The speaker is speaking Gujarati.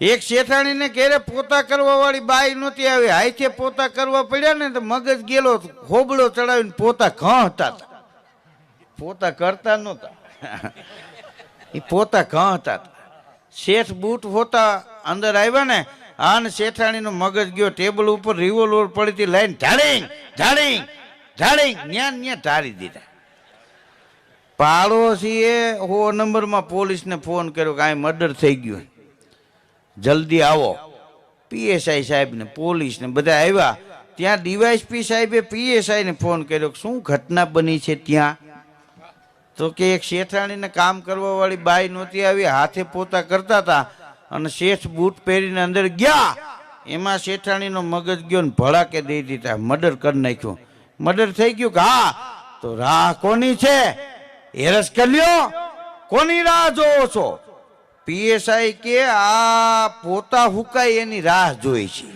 એક શેઠાણીને ઘેરે પોતા કરવા વાળી બાઈ નહોતી આવી, હાથે પોતા કરવા પડ્યા ને તો મગજ ગેલો, હોબળો ચડાવીને પોતા ઘાંટા હતા. પોતા કરતા નહોતા, એ પોતા ઘાંટા હતા. શેઠ બૂટ હોતા અંદર આવ્યા ને, આને શેઠાણીનો મગજ ગયો, ટેબલ ઉપર રિવોલ્વર પડી હતી, લાઈન ઢાળીંગ ઢાળીંગ ઢાળીંગ ન્યા ન્યા ઢાળી દીધા. પાડોશીએ 100 નંબરમાં પોલીસને ફોન કર્યો કે આ મર્ડર થઈ ગયું, જલ્દી આવો. પીએસઆઈ સાહેબને પોલીસને બધા આવ્યા. ત્યાં ડીવાયએસપી સાહેબે પીએસઆઈને ફોન કર્યો શું ઘટના બની છે ત્યાં? તો કે એક શેઠાણીને કામ કરવા વાળી બાઈ નહોતી આવી, હાથે પોતા કરતા હતા અને શેઠ બૂટ પહેરીને અંદર ગયા, એમાં શેઠાણીનો મગજ ગયો ને ભડાકે દઈ દીધા, મર્ડર કરી નાખ્યું. મર્ડર થઈ ગયું કે હા, તો રાહ કોની છે? હેરસ કર્યો, કોની રાહ જોવો છો? પીએસઆઈ કે આ પોતા હુકાય એની રાહ જોઈ છે.